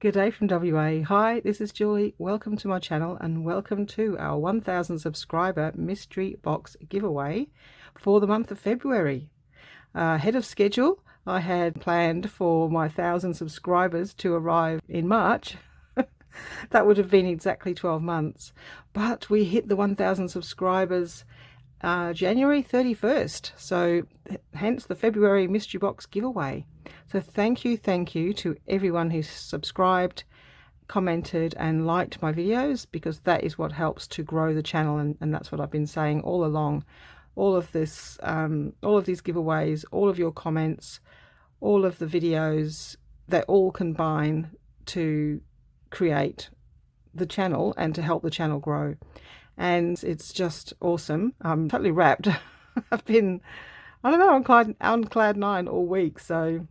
Good day from WA. Hi, this is Julie. Welcome to my channel and welcome to our 1000 subscriber mystery box giveaway for the month of February. Ahead of schedule, I had planned for my 1000 subscribers to arrive in March. That would have been exactly 12 months, but we hit the 1000 subscribers January 31st, so hence the February mystery box giveaway. So thank you to everyone who's subscribed, commented and liked my videos, because that is what helps to grow the channel, and that's what I've been saying all along. All of this, all of these giveaways, all of your comments, all of the videos, they all combine to create the channel and to help the channel grow. And it's just awesome. I'm totally wrapped. I've been, I don't know, on cloud nine all week. So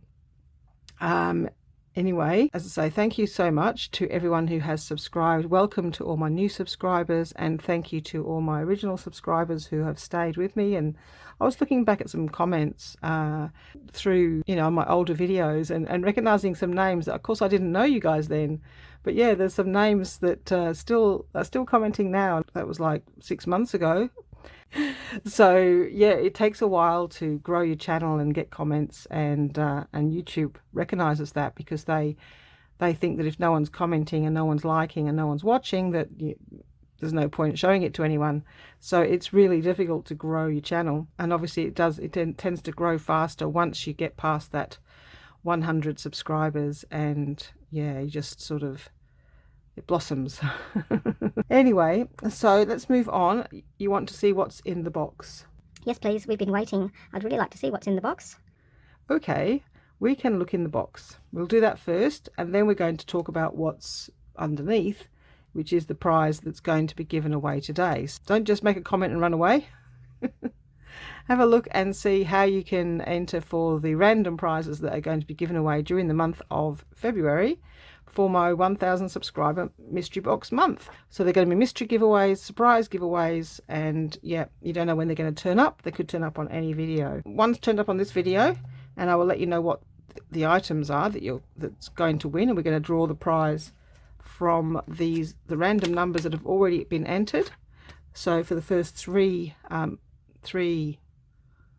anyway, as I say, thank you so much to everyone who has subscribed. Welcome to all my new subscribers, and thank you to all my original subscribers who have stayed with me. And I was looking back at some comments through, my older videos and recognizing some names that, of course, I didn't know you guys then. But yeah, there's some names that are still commenting now. That was like 6 months ago. So yeah, it takes a while to grow your channel and get comments, and YouTube recognizes that, because they think that if no one's commenting and no one's liking and no one's watching, that there's no point showing it to anyone. So it's really difficult to grow your channel, and obviously it tends to grow faster once you get past that 100 subscribers, and yeah, you just sort of, it blossoms. Anyway, so let's move on. You want to see what's in the box? Yes, please. We've been waiting. I'd really like to see what's in the box. Okay, we can look in the box. We'll do that first, and then we're going to talk about what's underneath, which is the prize that's going to be given away today. So don't just make a comment and run away. Have a look and see how you can enter for the random prizes that are going to be given away during the month of February for my 1000 subscriber mystery box month. So they're going to be mystery giveaways, surprise giveaways, and yeah, you don't know when they're going to turn up. They could turn up on any video. One's turned up on this video, and I will let you know what the items are that's going to win, and we're going to draw the prize from the random numbers that have already been entered. So for the first three, I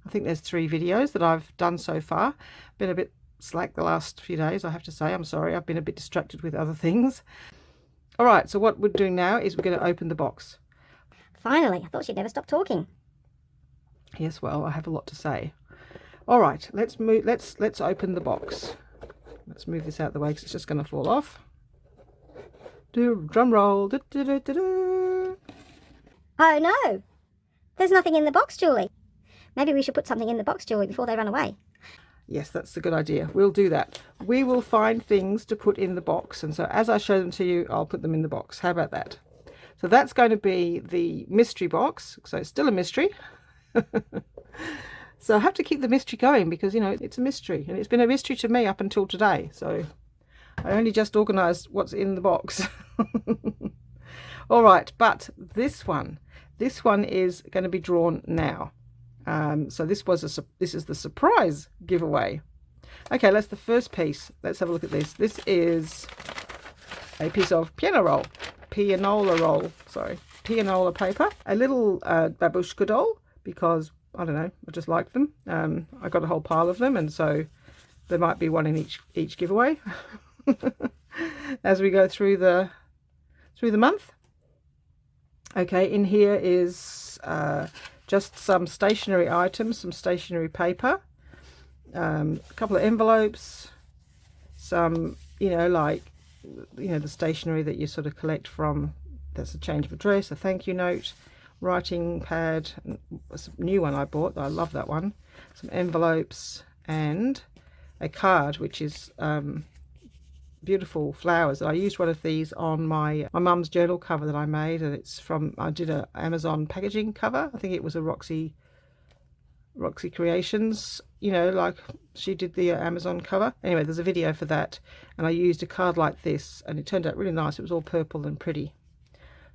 think there's 3 videos that I've done so far. Been a bit slack the last few days, I have to say. I'm sorry, I've been a bit distracted with other things. All right, so what we're doing now is we're going to open the box. Finally, I thought she'd never stop talking. Yes, well, I have a lot to say. All right, let's open the box. Let's move this out of the way because it's just going to fall off. Do drum roll. Do, do, do, do, do. Oh no, there's nothing in the box, Julie. Maybe we should put something in the box, Julie, before they run away. Yes, that's a good idea. We'll do that. We will find things to put in the box, and so as I show them to you, I'll put them in the box. How about that? So that's going to be the mystery box. So it's still a mystery. So I have to keep the mystery going because, it's a mystery, and it's been a mystery to me up until today. So I only just organised what's in the box. All right, but this one is going to be drawn now. So this is the surprise giveaway. Okay, that's the first piece. Let's have a look at this. This is a piece of pianola paper, a little babushka doll, because I don't know, I just like them. I got a whole pile of them, and so there might be one in each giveaway as we go through the month. Okay, in here is just some stationery items, some stationery paper, a couple of envelopes, some, the stationery that you sort of collect from. That's a change of address, a thank you note, writing pad, a new one I bought. I love that one. Some envelopes and a card, which is beautiful flowers. I used one of these on my mum's journal cover that I made, and I did a Amazon packaging cover. I think it was a Roxy Creations, like she did the Amazon cover. Anyway, there's a video for that, and I used a card like this, and it turned out really nice. It was all purple and pretty.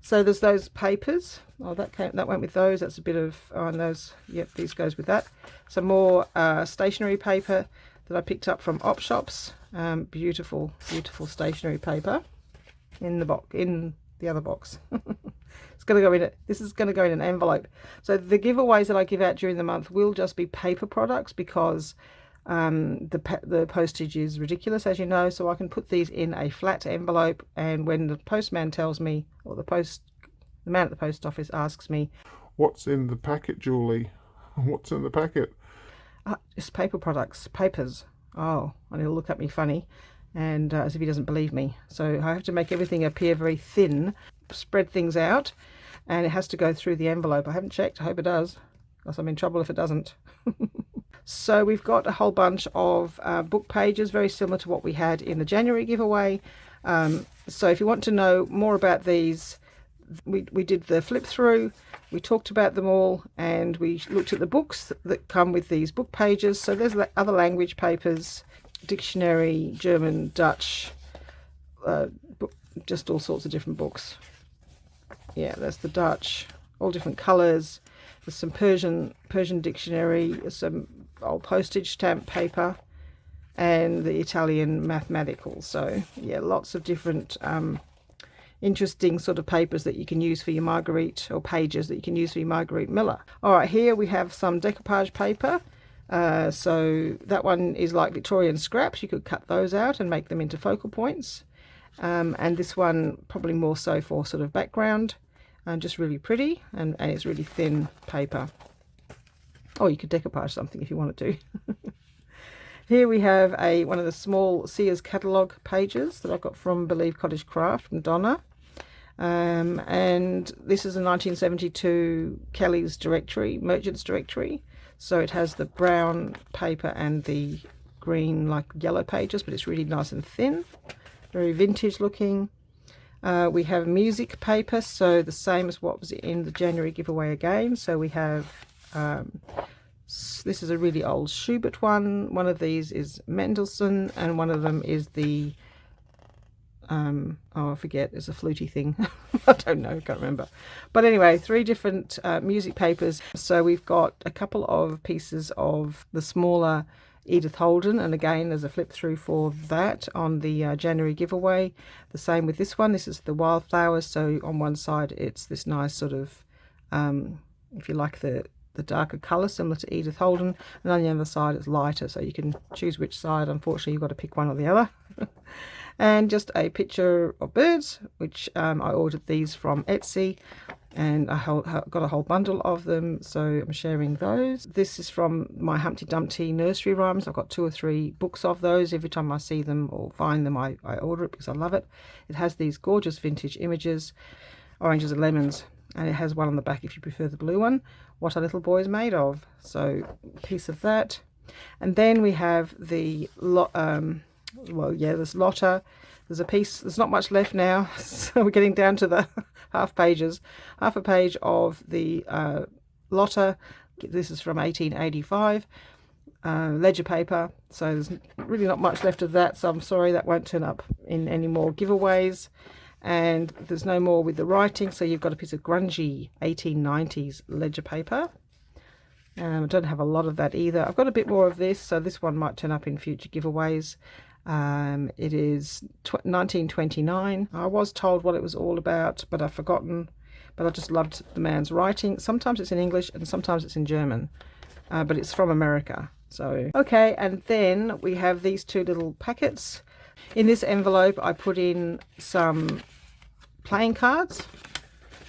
So there's those papers. Oh, that went with those. That's a bit of, and those, these goes with that. Some more stationery paper that I picked up from op shops. Beautiful, beautiful stationery paper in the box, in the other box. It's going to go in it. This is going to go in an envelope. So the giveaways that I give out during the month will just be paper products because the postage is ridiculous, as you know. So I can put these in a flat envelope, and when the postman tells me, or the man at the post office asks me, "What's in the packet, Julie? What's in the packet?" It's paper products, papers. Oh, and he'll look at me funny, and as if he doesn't believe me. So I have to make everything appear very thin, spread things out, and it has to go through the envelope. I haven't checked. I hope it does, else I'm in trouble if it doesn't. So we've got a whole bunch of book pages, very similar to what we had in the January giveaway. So if you want to know more about these, we did the flip through, we talked about them all, and we looked at the books that come with these book pages. So there's other language papers, dictionary, German, Dutch, just all sorts of different books. Yeah, that's the Dutch, all different colours. There's some Persian dictionary, some old postage stamp paper, and the Italian mathematical. So yeah, lots of different interesting sort of papers that you can use for your Marguerite, or pages that you can use for your Marguerite Miller. All right, here we have some decoupage paper. So that one is like Victorian scraps. You could cut those out and make them into focal points. And this one probably more so for sort of background, and just really pretty, and it's really thin paper. Oh, you could decoupage something if you wanted to. Here we have one of the small Sears catalogue pages that I got from Believe Cottage Craft from Donna. And this is a 1972 Kelly's directory, Merchant's directory. So it has the brown paper and the green, like yellow pages, but it's really nice and thin, very vintage looking. We have music paper, so the same as what was in the January giveaway again. So we have, this is a really old Schubert one. One of these is Mendelssohn, and one of them is the, oh, I forget, it's a fluty thing. I don't know, can't remember. But anyway, 3 different music papers. So we've got a couple of pieces of the smaller Edith Holden, and again there's a flip through for that on the January giveaway. The same with this one. This is the wildflowers. So on one side it's this nice sort of, if you like the darker colour, similar to Edith Holden, and on the other side it's lighter, so you can choose which side. Unfortunately, you've got to pick one or the other. And just a picture of birds, which I ordered these from Etsy, and I got a whole bundle of them, so I'm sharing those. This is from my Humpty Dumpty nursery rhymes. I've got 2 or 3 books of those. Every time I see them or find them, I order it because I love it. It has these gorgeous vintage images, oranges and lemons, and it has one on the back if you prefer the blue one, What a Little Boy's Made Of. So a piece of that. And then we have the well, yeah, there's Lotta. There's a piece, there's not much left now, so we're getting down to the half a page of the Lotta. This is from 1885, ledger paper, so there's really not much left of that, so I'm sorry that won't turn up in any more giveaways. And there's no more with the writing, so you've got a piece of grungy 1890s ledger paper. I don't have a lot of that either. I've got a bit more of this, so this one might turn up in future giveaways. It is 1929. I was told what it was all about, but I've forgotten. But I just loved the man's writing. Sometimes it's in English and sometimes it's in German, but it's from America. So, okay, and then we have these 2 little packets. In this envelope, I put in some playing cards.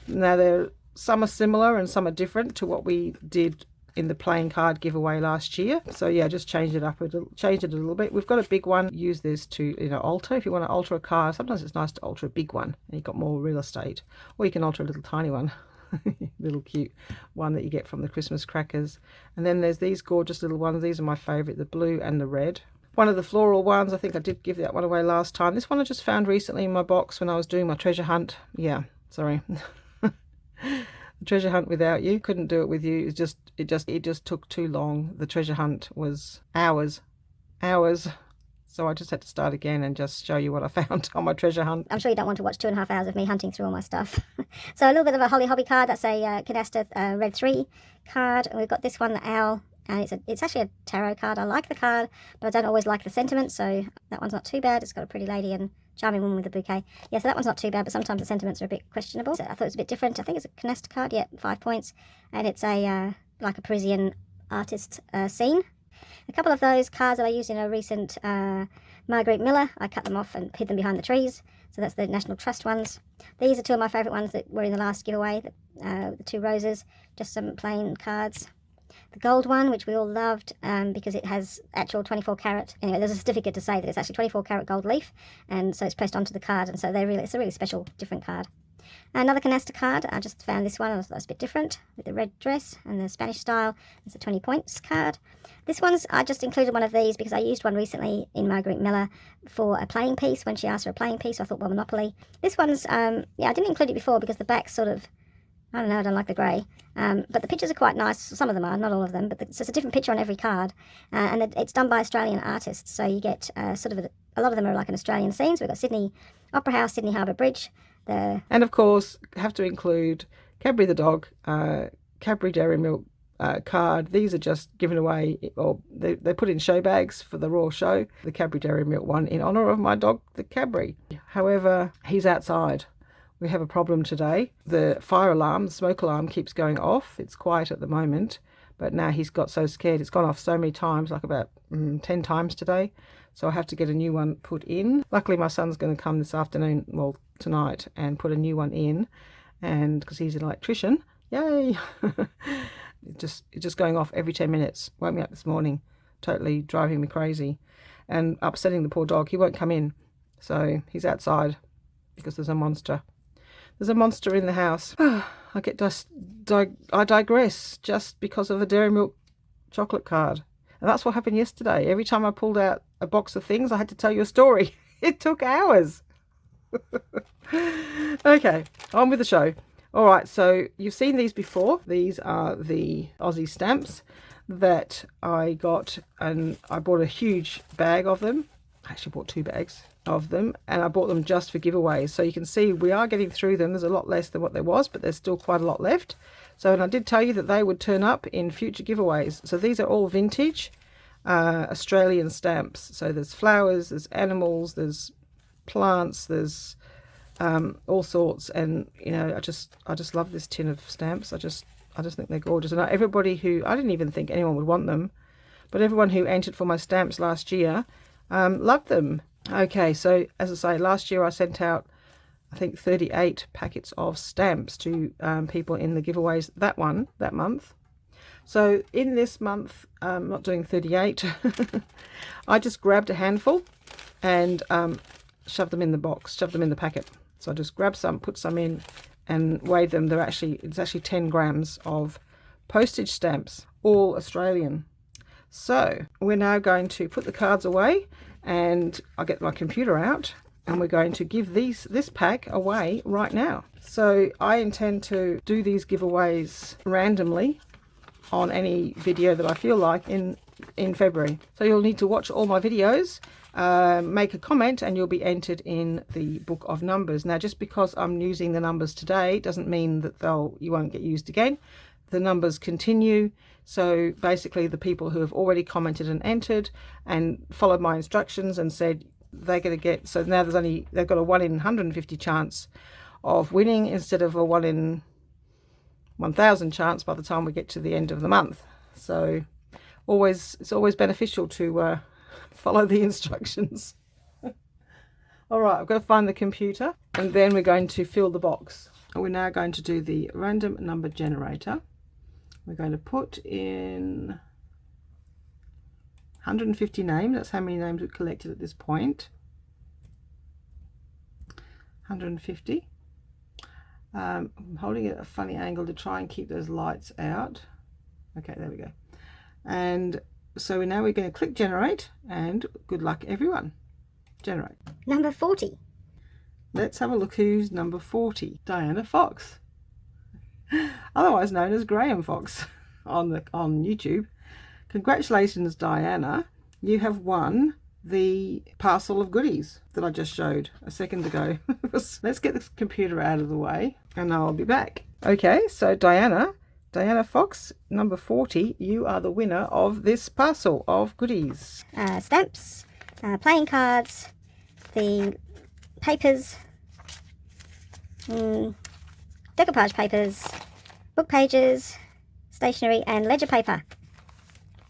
Now, some are similar and some are different to what we did in the playing card giveaway last year. So yeah, just changed it a little bit. We've got a big one. Use this to, alter. If you want to alter a card, sometimes it's nice to alter a big one and you've got more real estate. Or you can alter a little tiny one. Little cute one that you get from the Christmas crackers. And then there's these gorgeous little ones. These are my favourite, the blue and the red. One of the floral ones, I think I did give that one away last time. This one I just found recently in my box when I was doing my treasure hunt. Yeah, sorry. The treasure hunt without you. Couldn't do it with you. It just took too long. The treasure hunt was hours. So I just had to start again and just show you what I found on my treasure hunt. I'm sure you don't want to watch 2.5 hours of me hunting through all my stuff. So a little bit of a Holly Hobby card. That's a Cadasta Red 3 card. And we've got this one, the owl, and it's actually a tarot card. I like the card, but I don't always like the sentiment, so that one's not too bad. It's got a pretty lady and charming woman with a bouquet. Yeah, so that one's not too bad, but sometimes the sentiments are a bit questionable. So I thought it was a bit different. I think it's a canasta card, yeah, 5 points, and it's a like a Parisian artist scene. A couple of those cards that I used in a recent Marguerite Miller, I cut them off and hid them behind the trees. So that's the National Trust ones. These are two of my favourite ones that were in the last giveaway, the 2 roses, just some plain cards. The gold one, which we all loved because it has actual 24 carat, anyway, there's a certificate to say that it's actually 24 carat gold leaf, and so it's pressed onto the card, and so it's a really special, different card. Another canasta card, I just found this one, I thought it was a bit different, with the red dress and the Spanish style. It's a 20 points card. This one's, I just included one of these because I used one recently in Marguerite Miller for a playing piece, when she asked for a playing piece, so I thought, well, Monopoly. This one's, yeah, I didn't include it before because the back's sort of, I don't know, I don't like the grey. But the pictures are quite nice. Some of them are, not all of them, but it's a different picture on every card. And it's done by Australian artists, so you get sort of, a lot of them are like an Australian scene. So we've got Sydney Opera House, Sydney Harbour Bridge. And of course, have to include Cadbury the dog, Cadbury Dairy Milk card. These are just given away, or they put in show bags for the Royal Show. The Cadbury Dairy Milk one in honour of my dog, the Cadbury. However, he's outside. We have a problem today. The fire alarm, the smoke alarm keeps going off. It's quiet at the moment, but now he's got so scared. It's gone off so many times, like about 10 times today. So I have to get a new one put in. Luckily, my son's going to come this afternoon, well, tonight, and put a new one in. And because he's an electrician, yay! It's just going off every 10 minutes. Woke me up this morning, totally driving me crazy and upsetting the poor dog. He won't come in. So he's outside because there's a monster. There's a monster in the house. I digress just because of a Dairy Milk chocolate card. And that's what happened yesterday. Every time I pulled out a box of things, I had to tell you a story. It took hours. Okay, on with the show. All right, so you've seen these before. These are the Aussie stamps that I got, and I bought a huge bag of them. I actually bought 2 bags of them, and I bought them just for giveaways. So you can see we are getting through them. There's a lot less than what there was, but there's still quite a lot left. So, and I did tell you that they would turn up in future giveaways. So these are all vintage Australian stamps. So there's flowers, there's animals, there's plants, there's all sorts. And you know, I just love this tin of stamps. I just think they're gorgeous. And everybody who, I didn't even think anyone would want them, but everyone who entered for my stamps last year loved them. Okay, so as I say, last year I sent out, I think, 38 packets of stamps to people in the giveaways that month. So in this month, I'm not doing 38. I just grabbed a handful and shoved them in the box, shoved them in the packet. So I just grabbed some, put some in, and weighed them. It's actually 10 grams of postage stamps, all Australian. So we're now going to put the cards away, and I'll get my computer out, and we're going to give this pack away right now. So I intend to do these giveaways randomly on any video that I feel like in February. So you'll need to watch all my videos, make a comment, and you'll be entered in the book of numbers. Now, just because I'm using the numbers today doesn't mean that you won't get used again. The numbers continue. So basically the people who have already commented and entered and followed my instructions and said they're going to get, so now they've got a 1 in 150 chance of winning instead of a 1 in 1,000 chance by the time we get to the end of the month. So it's always beneficial to follow the instructions. All right, I've got to find the computer, and then we're going to fill the box. We're now going to do the random number generator. We're going to put in 150 names. That's how many names we've collected at this point. 150. I'm holding it at a funny angle to try and keep those lights out. Okay, there we go. And so now we're going to click generate, and good luck everyone. Generate. Number 40. Let's have a look who's number 40. Diana Fox, otherwise known as Graham Fox on YouTube. Congratulations, Diana. You have won the parcel of goodies that I just showed a second ago. Let's get this computer out of the way and I'll be back. Okay, so Diana Diana Fox, number 40, you are the winner of this parcel of goodies. Stamps, playing cards, the papers, decoupage papers, book pages, stationery and ledger paper,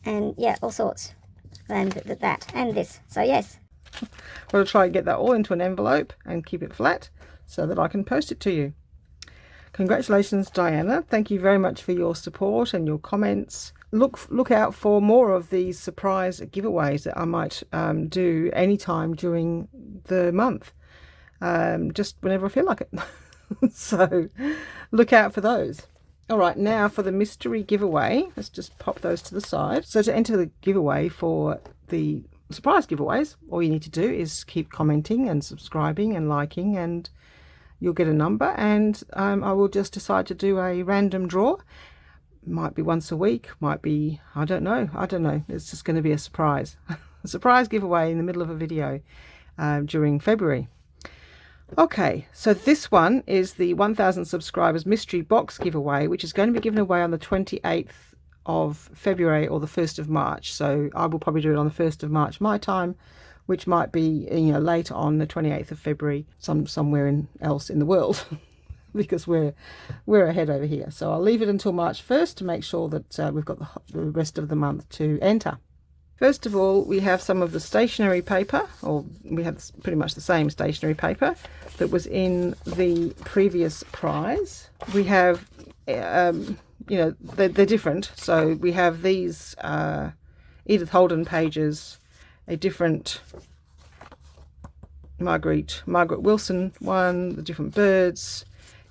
and yeah, all sorts, and that and this. So yes, I'm going to try and get that all into an envelope and keep it flat so that I can post it to you. Congratulations, Diana. Thank you very much for your support and your comments. Look out for more of these surprise giveaways that I might do anytime during the month, just whenever I feel like it. So look out for those. All right, now for the mystery giveaway. Let's just pop those to the side. So to enter the giveaway for the surprise giveaways, all you need to do is keep commenting and subscribing and liking, and you'll get a number, and I will just decide to do a random draw. Might be once a week, might be, I don't know. It's just going to be a surprise. A surprise giveaway in the middle of a video during February. Okay, so this one is the 1000 subscribers mystery box giveaway, which is going to be given away on the 28th of February or the 1st of March. So I will probably do it on the 1st of March my time, which might be, you know, later on the 28th of February somewhere else in the world because we're ahead over here. So I'll leave it until March 1st to make sure that we've got the rest of the month to enter. First of all, we have some of the stationery paper, or we have pretty much the same stationery paper that was in the previous prize. We have, you know, they're different. So we have these Edith Holden pages, a different Margaret Wilson one, the different birds,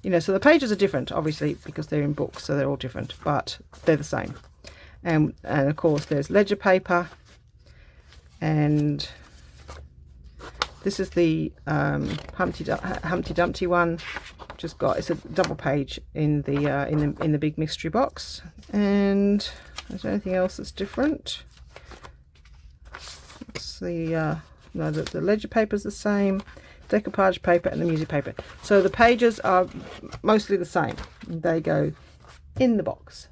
you know, so the pages are different, obviously, because they're in books, so they're all different, but they're the same. And of course there's ledger paper, and this is the Humpty Dumpty one. Just got, it's a double page in the big mystery box. And is there anything else that's different? It's the no, the ledger paper is the same, decoupage paper and the music paper. So the pages are mostly the same. They go in the box.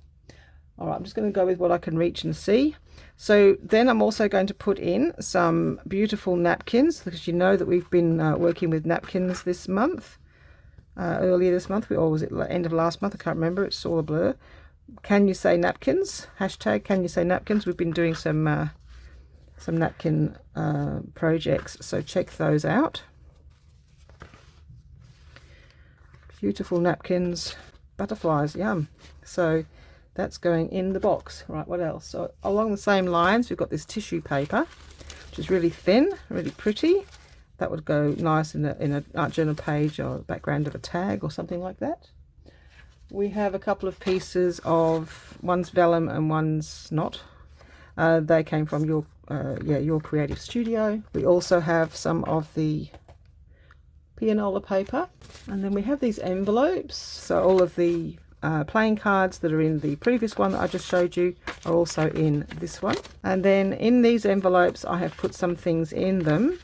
All right, I'm just going to go with what I can reach and see. So then I'm also going to put in some beautiful napkins, because you know that we've been working with napkins this month, earlier this month, or was it end of last month? I can't remember. It's all a blur. Can you say napkins? Hashtag can you say napkins? We've been doing some napkin projects, so check those out. Beautiful napkins, butterflies, yum. So that's going in the box. Right, what else? So along the same lines, we've got this tissue paper, which is really thin, really pretty. That would go nice in a art journal page or background of a tag or something like that. We have a couple of pieces of, one's vellum and one's not. They came from your creative studio. We also have some of the pianola paper, and then we have these envelopes. So all of the playing cards that are in the previous one that I just showed you are also in this one. And then in these envelopes I have put some things in them.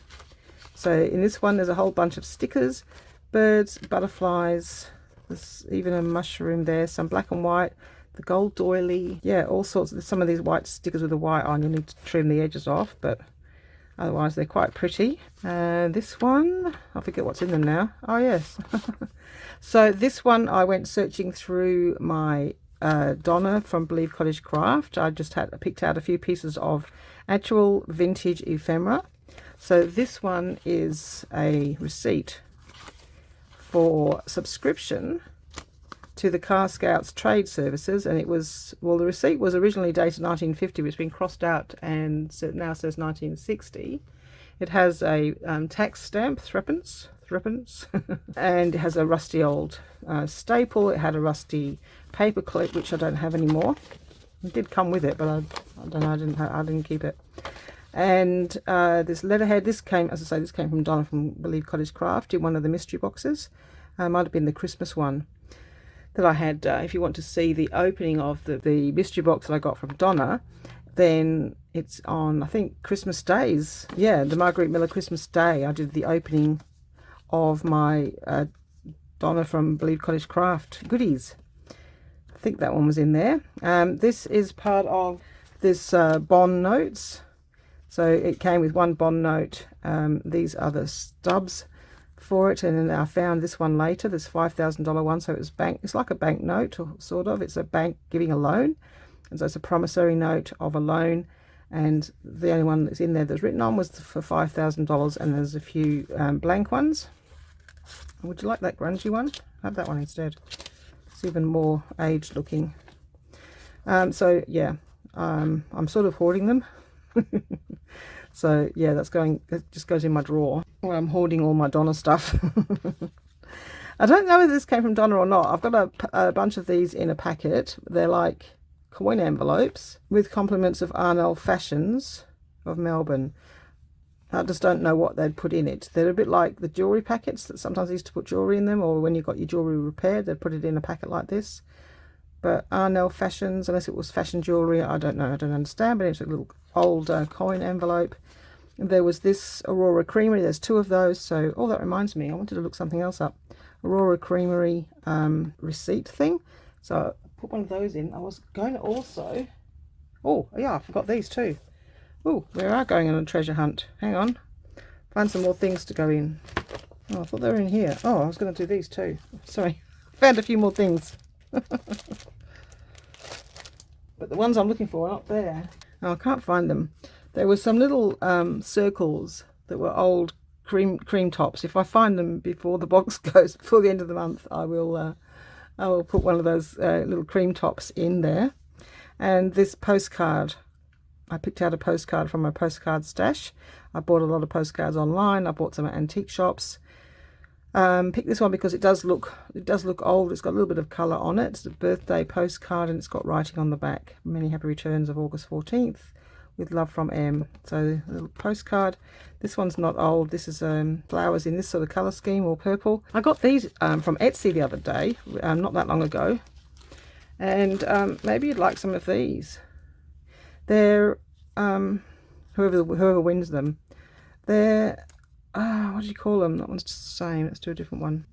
So in this one there's a whole bunch of stickers, birds, butterflies, there's even a mushroom there, some black and white, the gold doily, yeah, all sorts of, some of these white stickers with the white on, you need to trim the edges off, but otherwise they're quite pretty. This one, I forget what's in them now. Oh yes. So this one I went searching through my Donna from Believe Cottage Craft. I just picked out a few pieces of actual vintage ephemera. So this one is a receipt for subscription to the Car Scouts Trade Services, and it was, well, the receipt was originally dated 1950, but it's been crossed out and now says 1960. It has a tax stamp, threepence, and it has a rusty old staple. It had a rusty paper clip, which I don't have anymore. It did come with it, but I don't know, I didn't keep it. And this letterhead, this came, as I say, this came from Donna from Believe Cottage Craft in one of the mystery boxes. Might have been the Christmas one that I had. If you want to see the opening of the mystery box that I got from Donna, then it's on, I think, Christmas Days. Yeah, the Margaret Miller Christmas Day. I did the opening of my Donna from Believe Cottage Craft goodies. think that one was in there. This is part of this bond notes. So it came with one bond note. These are the stubs for it, and then I found this one later, this $5,000 one. So it was bank. It's like a bank note, or sort of. It's a bank giving a loan, and so it's a promissory note of a loan. And the only one that's in there that's written on was for $5,000, and there's a few blank ones. Would you like that grungy one? Have that one instead. It's even more aged looking. So yeah, I'm sort of hoarding them. So yeah, it just goes in my drawer where I'm hoarding all my Donna stuff. I don't know whether this came from Donna or not. I've got a bunch of these in a packet. They're like coin envelopes with compliments of Arnell Fashions of Melbourne. I just don't know what they'd put in it. They're a bit like the jewellery packets that sometimes they used to put jewellery in them, or when you got your jewellery repaired, they'd put it in a packet like this. But Arnell Fashions, unless it was fashion jewellery, I don't know, I don't understand, but it's a little old coin envelope. There was this Aurora Creamery, there's two of those, so, oh, that reminds me, I wanted to look something else up. Aurora Creamery receipt thing, so I put one of those in. I was going to also, oh, yeah, I forgot these too. Oh, we are going on a treasure hunt. Hang on. Find some more things to go in. Oh, I thought they were in here. Oh, I was going to do these too. Sorry. Found a few more things. But the ones I'm looking for are not there. Oh, I can't find them. There were some little circles that were old cream tops. If I find them before the box goes, before the end of the month, I will put one of those little cream tops in there. And this postcard, I picked out a postcard from my postcard stash. I bought a lot of postcards online. I bought some at antique shops. Picked this one because it does look old. It's got a little bit of colour on it. It's a birthday postcard, and it's got writing on the back. Many happy returns of August 14th, with love from M. So a little postcard. This one's not old. This is flowers in this sort of colour scheme, or purple. I got these from Etsy the other day, not that long ago, and maybe you'd like some of these. They're whoever wins them, they're what do you call them? That one's just the same. Let's do a different one.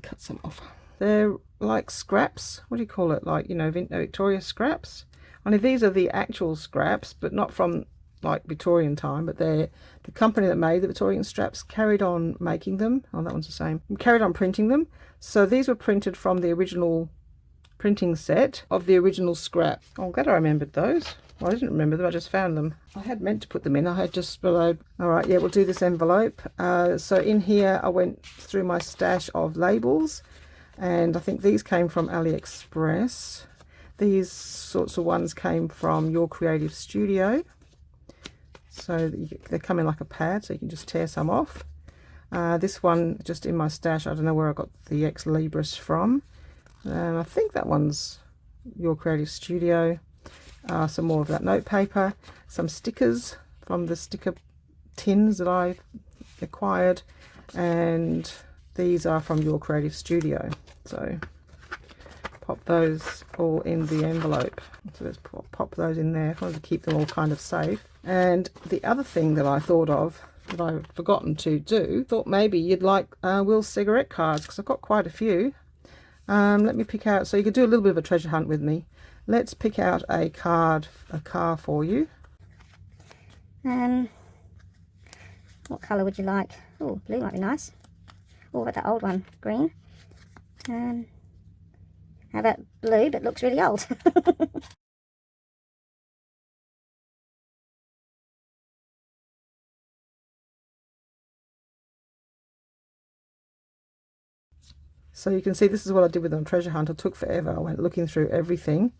Cut some off. They're like scraps. What do you call it? Like, you know, Victoria scraps. Only these are the actual scraps, but not from like Victorian time. But they're the company that made the Victorian scraps carried on making them. Oh, that one's the same. Carried on printing them. So these were printed from the original printing set of the original scrap. Oh, I'm glad I remembered those. Well, I didn't remember them, I just found them. I had meant to put them in, I had just below. All right, yeah, we'll do this envelope. So in here, I went through my stash of labels, and I think these came from AliExpress. These sorts of ones came from Your Creative Studio. So they come in like a pad, so you can just tear some off. This one, just in my stash, I don't know where I got the Ex Libris from. I think that one's Your Creative Studio. Some more of that note paper, some stickers from the sticker tins that I acquired, and these are from Your Creative Studio. So pop those all in the envelope. So let's pop those in there. I wanted to keep them all kind of safe. And the other thing that I thought of that I've forgotten to do, thought maybe you'd like Will's cigarette cards, because I've got quite a few. Let me pick out, so you could do a little bit of a treasure hunt with me. Let's pick out a car for you. What colour would you like? Oh, blue might be nice. Oh, what about that old one? Green. How about blue, but looks really old? So you can see this is what I did with the treasure hunt. It took forever. I went looking through everything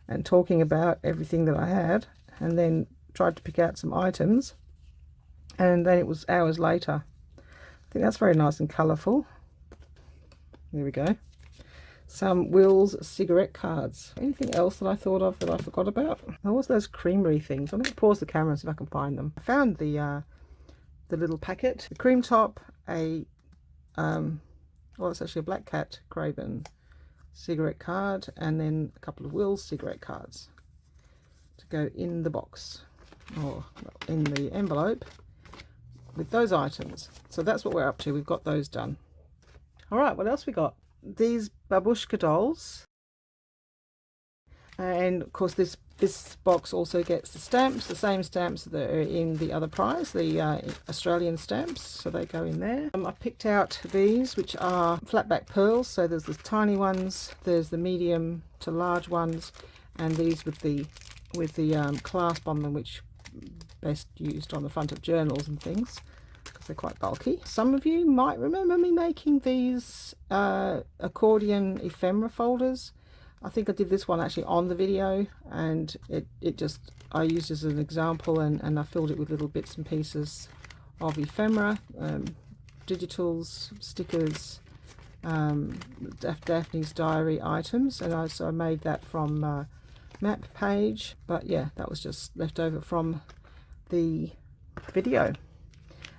and talking about everything that I had, and then tried to pick out some items, and then it was hours later. I think that's very nice and colourful. There we go. Some Will's cigarette cards. Anything else that I thought of that I forgot about? There was those creamery things. I'm going to pause the camera and see if I can find them. I found the little packet, the cream top, well, it's actually a Black Cat Craven cigarette card, and then a couple of Will's cigarette cards to go in the box, or in the envelope with those items. So that's what we're up to. We've got those done. All right, what else we got? These babushka dolls. And of course this box also gets the stamps, the same stamps that are in the other prize, the Australian stamps, so they go in there. I picked out these, which are flatback pearls. So there's the tiny ones, there's the medium to large ones, and these with the clasp on them, which best used on the front of journals and things because they're quite bulky. Some of you might remember me making these accordion ephemera folders. I think I did this one actually on the video, and I used it as an example, and I filled it with little bits and pieces of ephemera, digitals, stickers, Daphne's diary items, and I made that from map page. But yeah, that was just left over from the video.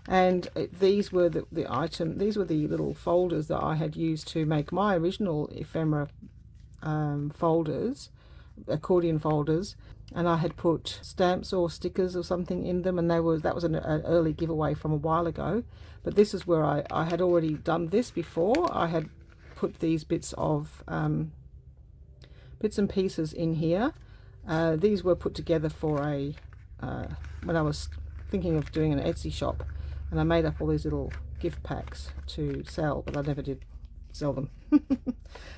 And these were the little folders that I had used to make my original ephemera folders, accordion folders, and I had put stamps or stickers or something in them, and that was an early giveaway from a while ago. But this is where I had already done this before. I had put these bits and pieces in here. These were put together for when I was thinking of doing an Etsy shop, and I made up all these little gift packs to sell, but I never did sell them.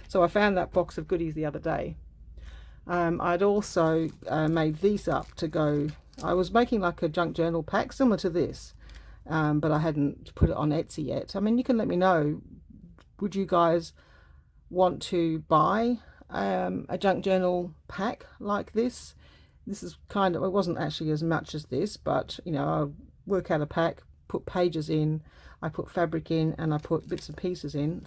So I found that box of goodies the other day. I'd also made these up to go. I was making like a junk journal pack similar to this, but I hadn't put it on Etsy yet. I mean, you can let me know, would you guys want to buy a junk journal pack like this? This is it wasn't actually as much as this, but you know, I work out a pack, put pages in, I put fabric in, and I put bits and pieces in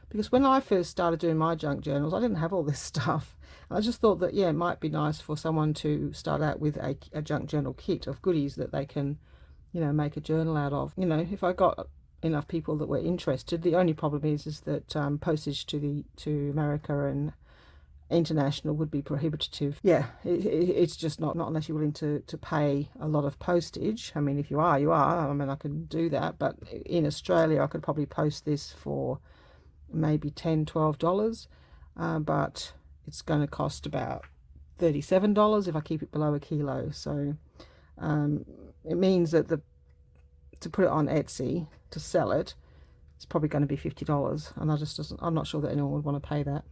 because when I first started doing my junk journals, I didn't have all this stuff. I just thought that, yeah, it might be nice for someone to start out with a junk journal kit of goodies that they can, you know, make a journal out of. You know, if I got enough people that were interested, the only problem is that postage to America and international would be prohibitive. Yeah, it's just not unless you're willing to pay a lot of postage. I mean, if you are, I mean, I can do that, but in Australia I could probably post this for maybe $10-12, but it's going to cost about $37 if I keep it below a kilo. So it means that to put it on Etsy to sell it, it's probably going to be $50, and I'm not sure that anyone would want to pay that.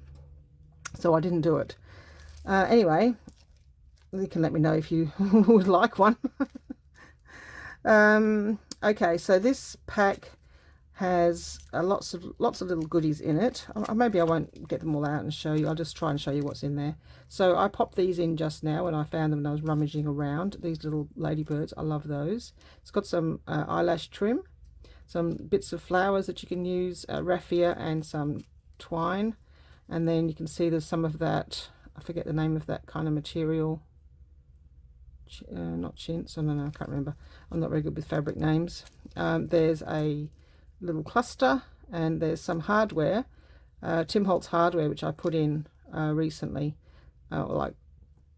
So I didn't do it. Anyway, you can let me know if you would like one. Okay, so this pack has lots of little goodies in it. Maybe I won't get them all out and show you. I'll just try and show you what's in there. So I popped these in just now when I found them and I was rummaging around. These little ladybirds, I love those. It's got some eyelash trim, some bits of flowers that you can use, raffia, and some twine. And then you can see there's some of that, I forget the name of that kind of material, not chintz, I don't know, I can't remember. I'm not very good with fabric names. There's a little cluster, and there's some hardware, Tim Holtz hardware, which I put in recently,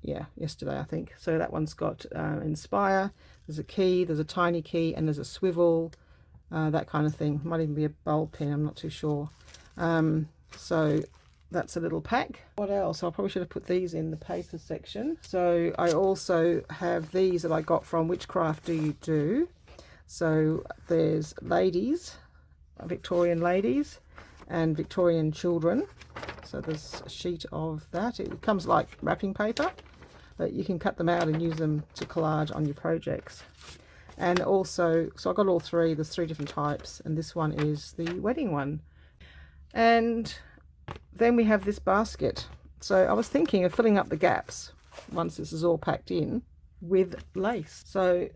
yesterday I think. So that one's got Inspire, there's a key, there's a tiny key, and there's a swivel, that kind of thing. Might even be a bulb pin, I'm not too sure. So that's a little pack. What else? I probably should have put these in the paper section. So I also have these that I got from Witchcraft Do You Do. So there's ladies, Victorian ladies, and Victorian children. So there's a sheet of that. It comes like wrapping paper, but you can cut them out and use them to collage on your projects. And also, so I got all three. There's three different types, and this one is the wedding one. And then we have this basket. So I was thinking of filling up the gaps once this is all packed in with lace. So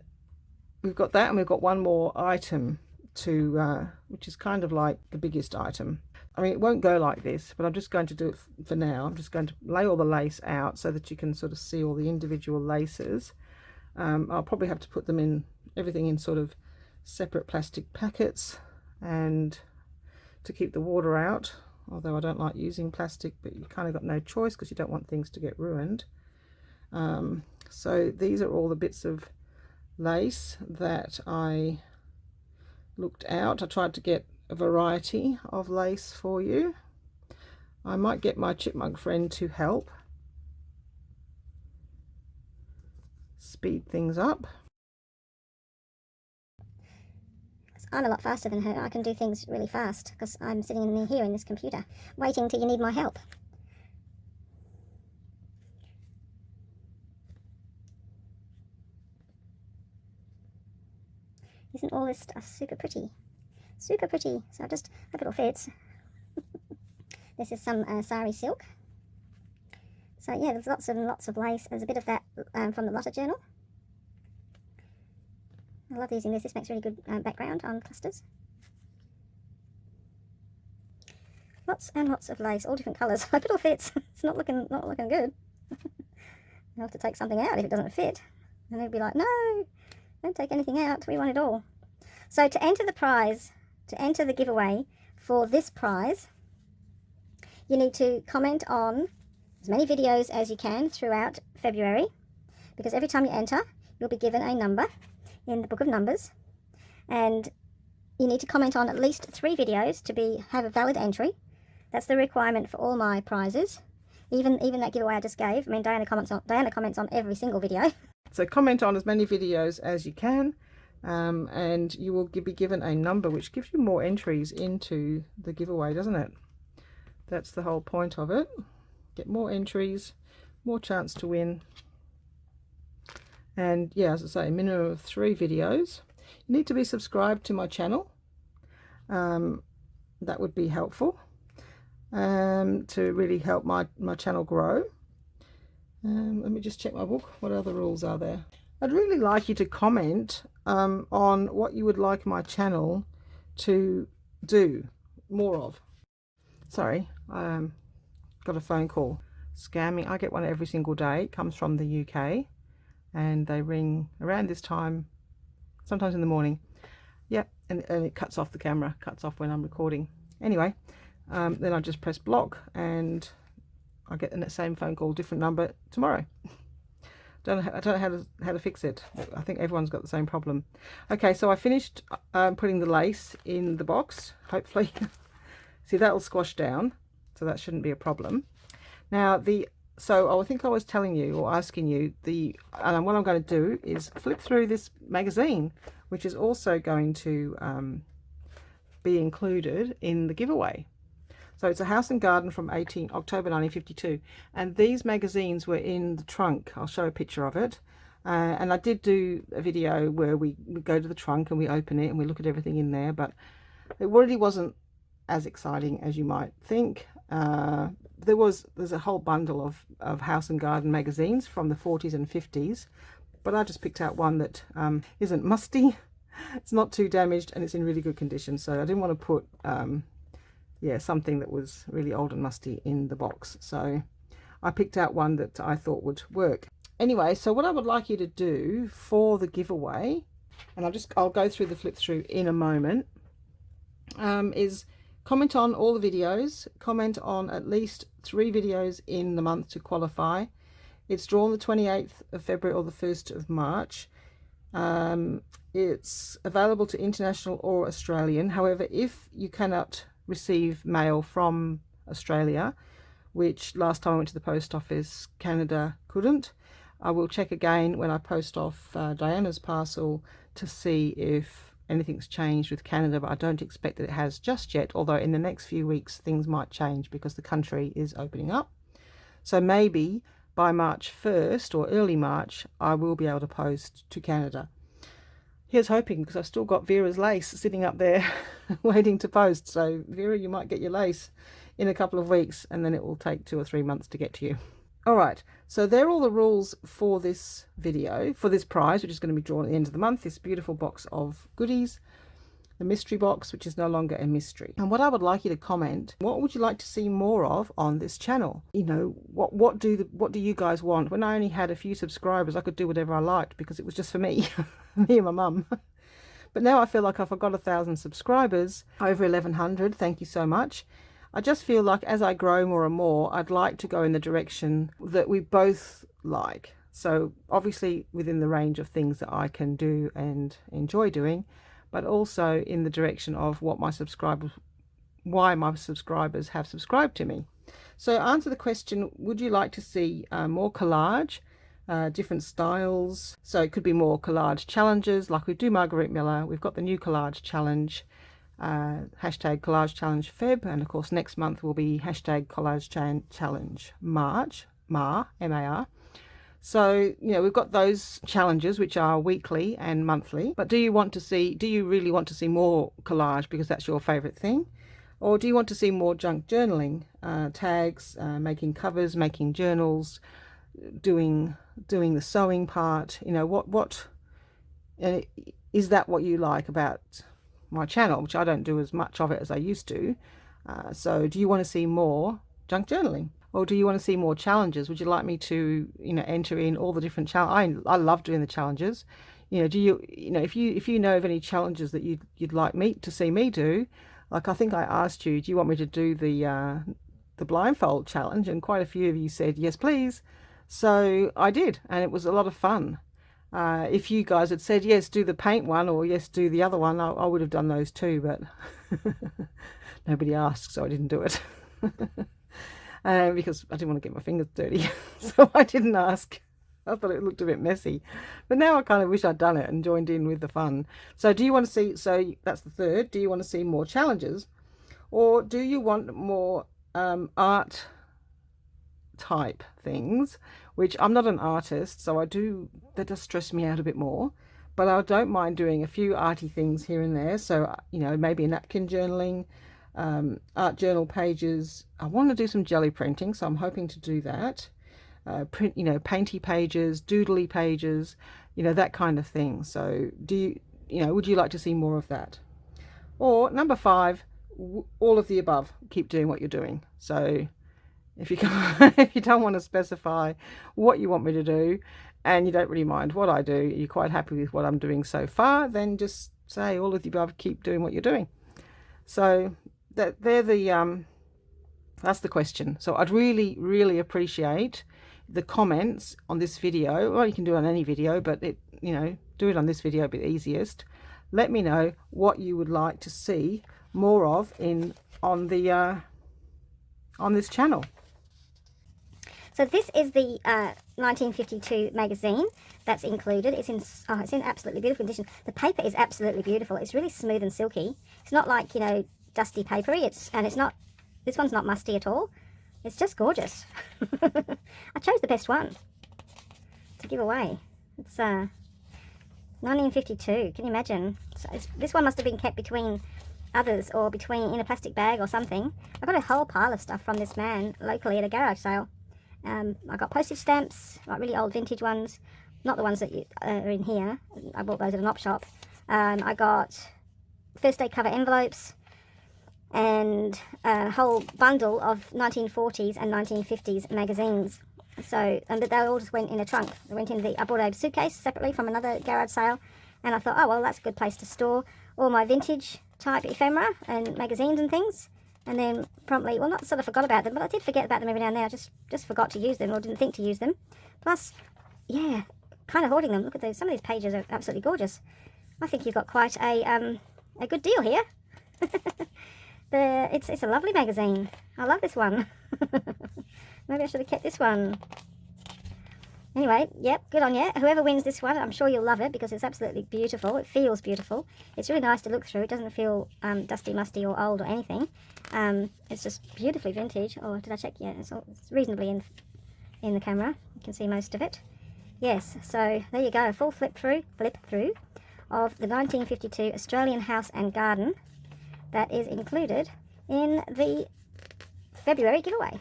we've got that, and we've got one more item which is kind of like the biggest item. I mean, it won't go like this, but I'm just going to do it for now. I'm just going to lay all the lace out so that you can sort of see all the individual laces. I'll probably have to put them in, everything in sort of separate plastic packets, and to keep the water out, although I don't like using plastic, but you kind of got no choice because you don't want things to get ruined. So these are all the bits of lace that I looked out. I tried to get a variety of lace for you. I might get my chipmunk friend to help. speed things up. I'm a lot faster than her. I can do things really fast because I'm sitting in here in this computer, waiting till you need my help. Isn't all this stuff super pretty? Super pretty. So I just hope it all fits. This is some sari silk. So yeah, there's lots and lots of lace. There's a bit of that from the Lotta journal. I love using this. This makes really good background on clusters. Lots and lots of lace, all different colours. I hope it all fits. It's not looking good. I'll have to take something out if it doesn't fit. And they'll be like, no, don't take anything out. We want it all. So to enter the prize, to enter the giveaway for this prize, you need to comment on as many videos as you can throughout February, because every time you enter, you'll be given a number in the book of numbers, and you need to comment on at least 3 videos to have a valid entry. That's the requirement for all my prizes, even that giveaway I just gave. I mean, Diana comments on every single video. So comment on as many videos as you can, and you will be given a number, which gives you more entries into the giveaway, doesn't it? That's the whole point of it. Get more entries, more chance to win. And yeah, as I say, a minimum of 3 videos. You need to be subscribed to my channel. That would be helpful to really help my channel grow. Let me just check my book. What other rules are there? I'd really like you to comment on what you would like my channel to do more of. Sorry, got a phone call. Scamming. I get one every single day. It comes from the UK, and they ring around this time, sometimes in the morning. Yep, and it cuts off the camera, cuts off when I'm recording. Anyway, then I just press block, and I get the same phone call, different number tomorrow. I don't know how to fix it. I think everyone's got the same problem. Okay, so I finished putting the lace in the box, hopefully. See, that'll squash down, so that shouldn't be a problem. Now, so I think I was telling you or asking you, what I'm going to do is flip through this magazine, which is also going to be included in the giveaway. So it's a House and Garden from October 1952, and these magazines were in the trunk. I'll show a picture of it. And I did do a video where we go to the trunk and we open it and we look at everything in there, but it really wasn't as exciting as you might think. There's a whole bundle of House and Garden magazines from the 40s and 50s, but I just picked out one that isn't musty, it's not too damaged, and it's in really good condition. So I didn't want to put something that was really old and musty in the box, so I picked out one that I thought would work. Anyway, so what I would like you to do for the giveaway, and I'll go through the flip through in a moment, is comment on all the videos, comment on at least 3 videos in the month to qualify. It's drawn the 28th of February or the 1st of March. It's available to international or Australian. However, if you cannot receive mail from Australia, which last time I went to the post office, Canada couldn't, I will check again when I post off Diana's parcel to see if anything's changed with Canada, but I don't expect that it has just yet, although in the next few weeks things might change because the country is opening up. So maybe by March 1st or early March I will be able to post to Canada. Here's hoping, because I've still got Vera's lace sitting up there waiting to post. So Vera, you might get your lace in a couple of weeks, and then it will take 2 or 3 months to get to you. All right, so there are all the rules for this video, for this prize, which is going to be drawn at the end of the month, this beautiful box of goodies, the mystery box, which is no longer a mystery. And what I would like you to comment, what would you like to see more of on this channel? You know, what do you guys want? When I only had a few subscribers, I could do whatever I liked because it was just for me, me and my mum. But now I feel like if I've got 1,000 subscribers, over 1,100, thank you so much. I just feel like as I grow more and more, I'd like to go in the direction that we both like. So obviously within the range of things that I can do and enjoy doing, but also in the direction of what my subscribers, why my subscribers have subscribed to me. So answer the question, would you like to see more collage, different styles. So it could be more collage challenges, like we do Marguerite Miller. We've got the new collage challenge, hashtag collage challenge Feb, and of course next month will be hashtag collage challenge March, MAR. So, you know, we've got those challenges which are weekly and monthly. But do you really want to see more collage because that's your favorite thing? Or do you want to see more junk journaling, tags, making covers, making journals, doing the sewing part? You know, what is that what you like about my channel, which I don't do as much of it as I used to? So do you want to see more junk journaling? Or do you want to see more challenges? Would you like me to, you know, enter in all the different challenges? I love doing the challenges. You know, if you know of any challenges that you'd like me to see me do, like I think I asked you, do you want me to do the blindfold challenge? And quite a few of you said yes, please. So I did, and it was a lot of fun. If you guys had said yes, do the paint one, or yes, do the other one, I would have done those too, but nobody asked, so I didn't do it. Because I didn't want to get my fingers dirty, so I didn't ask. I thought it looked a bit messy, but now I kind of wish I'd done it and joined in with the fun. So do you want to see, so that's the third, do you want to see more challenges, or do you want more art type things, which I'm not an artist, so that does stress me out a bit more, but I don't mind doing a few arty things here and there. So, you know, maybe a napkin journaling, art journal pages. I want to do some jelly printing, so I'm hoping to do that. Print, you know, painty pages, doodly pages, you know, that kind of thing. So would you like to see more of that? Or number 5, all of the above. Keep doing what you're doing. So if you don't want to specify what you want me to do, and you don't really mind what I do, you're quite happy with what I'm doing so far, then just say all of the above, keep doing what you're doing. So that's the question. So I'd really appreciate the comments on this video. Well, you can do it on any video, but do it on this video, it'd be the easiest. Let me know what you would like to see more of on this channel. So this is the 1952 magazine that's included. It's in absolutely beautiful condition. The paper is absolutely beautiful. It's really smooth and silky. It's not like, you know, dusty papery. This one's not musty at all. It's just gorgeous. I chose the best one to give away. It's 1952. Can you imagine? So this one must have been kept between others, or in a plastic bag or something. I got a whole pile of stuff from this man locally at a garage sale. I got postage stamps, like really old vintage ones, not the ones that are in here. I bought those at an op shop. I got first day cover envelopes and a whole bundle of 1940s and 1950s magazines. So, and they all just went in a trunk. They went in I bought a suitcase separately from another garage sale, and I thought, oh well, that's a good place to store all my vintage type ephemera and magazines and things. And then promptly, well, not sort of forgot about them, but I did forget about them every now and then. I just forgot to use them, or didn't think to use them. Plus, yeah, kind of hoarding them. Look at those. Some of these pages are absolutely gorgeous. I think you've got quite a good deal here. It's a lovely magazine. I love this one. Maybe I should have kept this one. Anyway, yep, good on you. Whoever wins this one, I'm sure you'll love it because it's absolutely beautiful. It feels beautiful. It's really nice to look through. It doesn't feel dusty, musty, or old or anything. It's just beautifully vintage. Oh, did I check? Yeah, it's reasonably in the camera. You can see most of it. Yes, so there you go. A full flip through of the 1952 Australian House and Garden that is included in the February giveaway.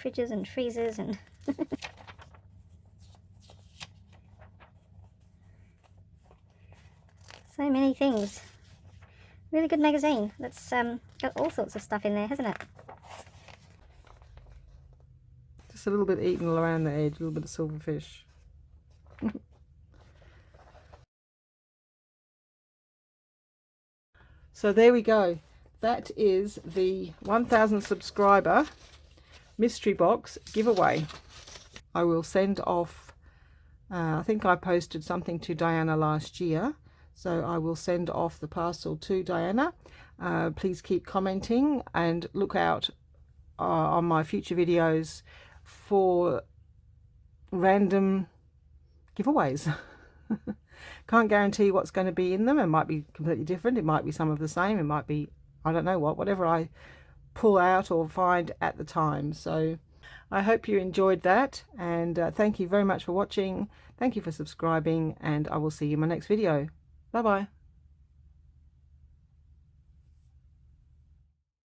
Fridges and freezers and so many things. Really good magazine. That's got all sorts of stuff in there, hasn't it? Just a little bit eaten around the edge, a little bit of silverfish. So there we go. That is the 1000 subscriber mystery box giveaway. I will send off, I think I posted something to Diana last year, so I will send off the parcel to Diana. Please keep commenting and look out on my future videos for random giveaways. Can't guarantee what's going to be in them. It might be completely different. It might be some of the same. It might be, I don't know what, whatever I pull out or find at the time. So I hope you enjoyed that, and thank you very much for watching. Thank you for subscribing, and I will see you in my next video. Bye bye.